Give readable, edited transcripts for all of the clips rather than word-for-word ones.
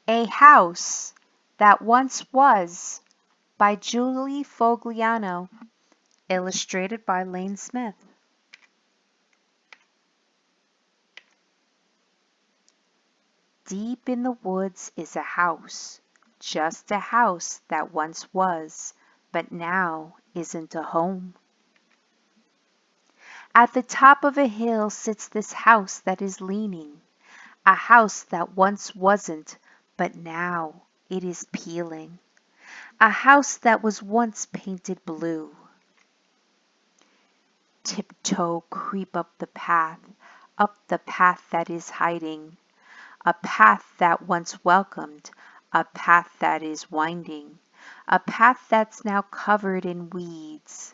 A House That Once Was by Julie Fogliano, illustrated by Lane Smith. Deep in the woods is a house, just a house that once was, but now isn't a home. At the top of a hill sits this house that is leaning, a house that once wasn't, but now it is peeling. A house that was once painted blue. Tiptoe creep up the path that is hiding, a path that once welcomed, a path that is winding, a path that's now covered in weeds.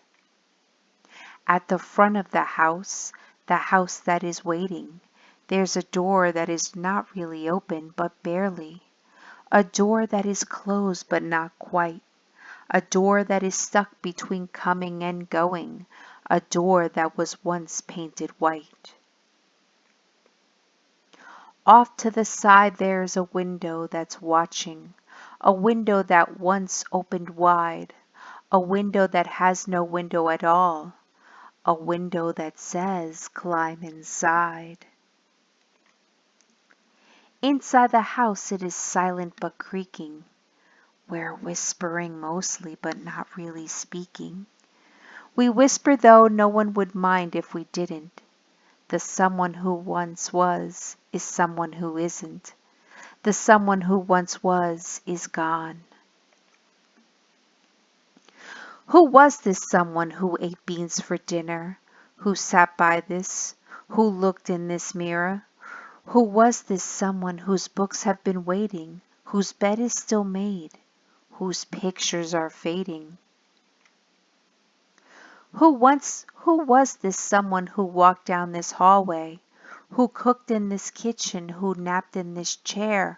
At the front of the house that is waiting, there's a door that is not really open, but barely. A door that is closed, but not quite. A door that is stuck between coming and going. A door that was once painted white. Off to the side there's a window that's watching. A window that once opened wide. A window that has no window at all. A window that says, "Climb inside." Inside the house it is silent but creaking. We're whispering mostly but not really speaking. We whisper though no one would mind if we didn't. The someone who once was is someone who isn't. The someone who once was is gone. Who was this someone who ate beans for dinner? Who sat by this? Who looked in this mirror? Who was this someone whose books have been waiting? Whose bed is still made? Whose pictures are fading? Who was this someone who walked down this hallway? Who cooked in this kitchen? Who napped in this chair?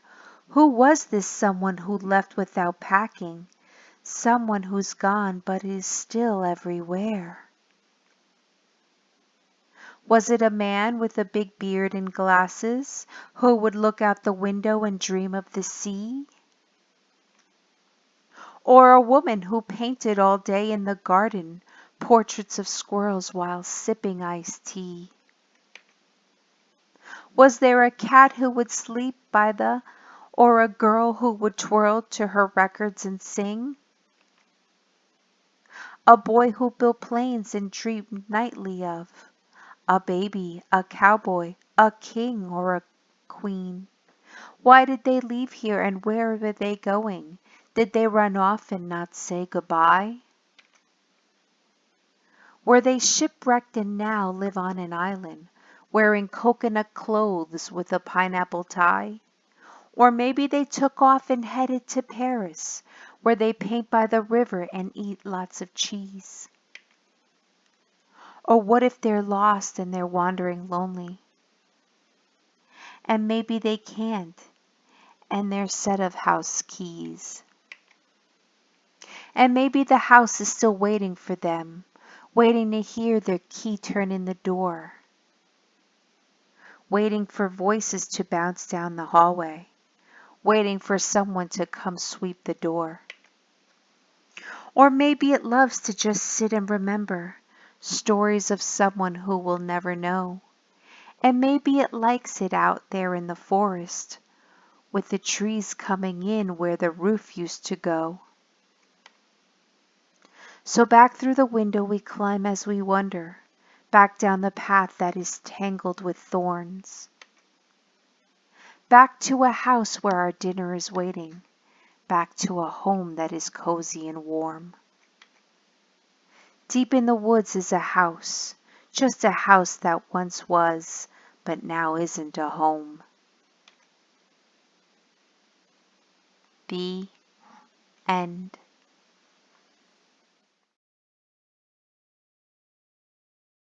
Who was this someone who left without packing? Someone who's gone but is still everywhere. Was it a man with a big beard and glasses who would look out the window and dream of the sea? Or a woman who painted all day in the garden portraits of squirrels while sipping iced tea? Was there a cat who would sleep by or a girl who would twirl to her records and sing? A boy who built planes and dreamed nightly of? A baby, a cowboy, a king or a queen? Why did they leave here and where were they going? Did they run off and not say goodbye? Were they shipwrecked and now live on an island, wearing coconut clothes with a pineapple tie? Or maybe they took off and headed to Paris, where they paint by the river and eat lots of cheese. Or what if they're lost and they're wandering lonely? And maybe they can't, and their set of house keys. And maybe the house is still waiting for them, waiting to hear their key turn in the door, waiting for voices to bounce down the hallway, waiting for someone to come sweep the door. Or maybe it loves to just sit and remember stories of someone who will never know. And maybe it likes it out there in the forest, with the trees coming in where the roof used to go. So back through the window we climb as we wonder, back down the path that is tangled with thorns. Back to a house where our dinner is waiting, back to a home that is cozy and warm. Deep in the woods is a house, just a house that once was, but now isn't a home. The end.